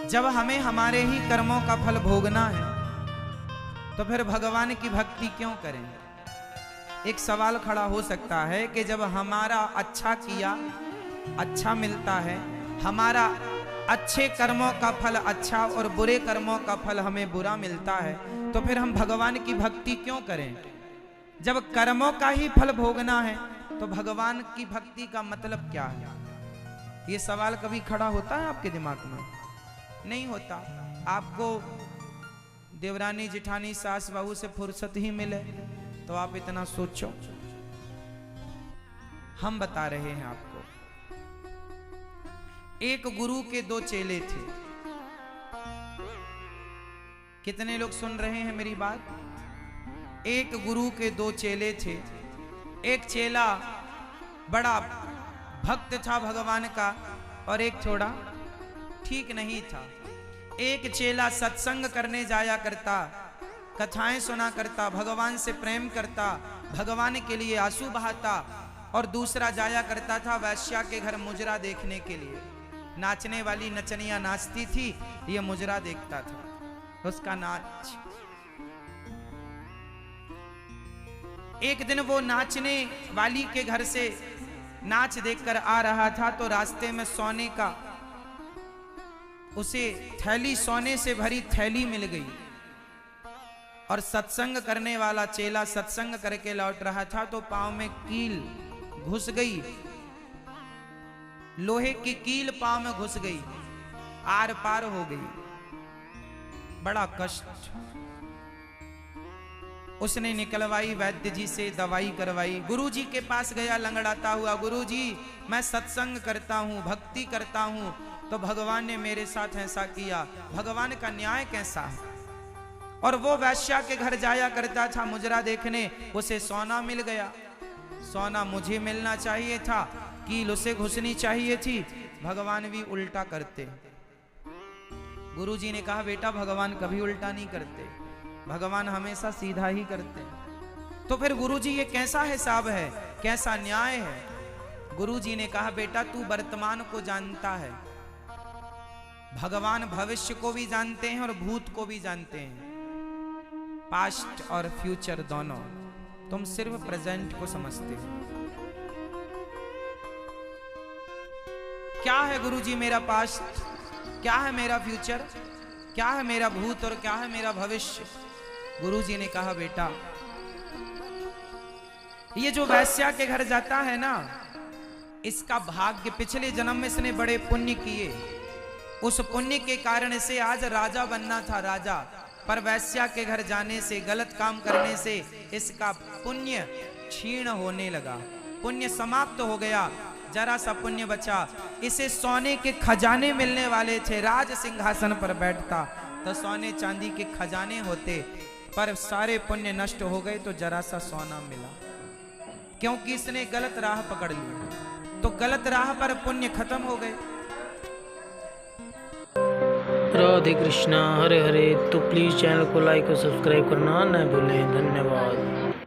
जब हमें हमारे ही कर्मों का फल भोगना है तो फिर भगवान की भक्ति क्यों करें? एक सवाल खड़ा हो सकता है कि जब हमारा अच्छा किया अच्छा मिलता है, हमारा अच्छे कर्मों का फल अच्छा और बुरे कर्मों का फल हमें बुरा मिलता है, तो फिर हम भगवान की भक्ति क्यों करें? जब कर्मों का ही फल भोगना है तो भगवान की भक्ति का मतलब क्या है? ये सवाल कभी खड़ा होता है आपके दिमाग में? नहीं होता। आपको देवरानी जिठानी सास बहू से फुर्सत ही मिले तो आप इतना सोचो। हम बता रहे हैं आपको, एक गुरु के दो चेले थे। कितने लोग सुन रहे हैं मेरी बात? एक गुरु के दो चेले थे। एक चेला बड़ा भक्त था भगवान का और एक थोड़ा ठीक नहीं था। एक चेला सत्संग करने जाया करता, कथाएं सुना करता, भगवान से प्रेम करता, भगवान के लिए आंसू बहाता, और दूसरा जाया करता था वैश्या के घर मुजरा देखने के लिए। नाचने वाली नचनिया नाचती थी, ये मुजरा देखता था, उसका नाच। एक दिन वो नाचने वाली के घर से नाच देखकर आ रहा था तो रास्ते में सोने का उसे थैली, सोने से भरी थैली मिल गई और सत्संग करने वाला चेला सत्संग करके लौट रहा था तो पांव में कील घुस गई, लोहे की कील पांव में घुस गई, आर पार हो गई, बड़ा कष्ट। उसने निकलवाई, वैद्य जी से दवाई करवाई, गुरु जी के पास गया लंगड़ाता हुआ, गुरु जी मैं सत्संग करता हूँ, भक्ति करता हूँ, तो भगवान ने मेरे साथ ऐसा किया, भगवान का न्याय कैसा है? और वो वैश्या के घर जाया करता था मुजरा देखने, उसे सोना मिल गया। सोना मुझे मिलना चाहिए था, कील उसे घुसनी चाहिए थी। भगवान भी उल्टा करते। गुरु जी ने कहा बेटा भगवान कभी उल्टा नहीं करते, भगवान हमेशा सीधा ही करते। तो फिर गुरु जी ये कैसा हिसाब है, कैसा न्याय है? गुरु जी ने कहा बेटा तू वर्तमान को जानता है, भगवान भविष्य को भी जानते हैं और भूत को भी जानते हैं, पास्ट और फ्यूचर दोनों। तुम सिर्फ प्रेजेंट को समझते हो। क्या है गुरु जी मेरा पास्ट, क्या है मेरा फ्यूचर, क्या है मेरा भूत और क्या है मेरा भविष्य? गुरु जी ने कहा बेटा ये जो वैश्या के घर जाता है ना, इसका भाग्य पिछले जन्म में इसने बड़े पुण्य किए, उस पुण्य के कारण से आज राजा बनना था, राजा। पर वैश्या के घर जाने से, गलत काम करने से इसका पुण्य क्षीण होने लगा, पुण्य समाप्त हो गया, जरा सा पुण्य बचा। इसे सोने के खजाने मिलने वाले थे, राज सिंहासन पर बैठता तो सोने चांदी के खजाने होते, पर सारे पुण्य नष्ट हो गए तो जरा सा सोना मिला, क्योंकि इसने गलत राह पकड़ ली। तो गलत राह पर पुण्य खत्म हो गए। राधे कृष्णा, हरे हरे। तो प्लीज़ चैनल को लाइक और सब्सक्राइब करना न भूलें। धन्यवाद।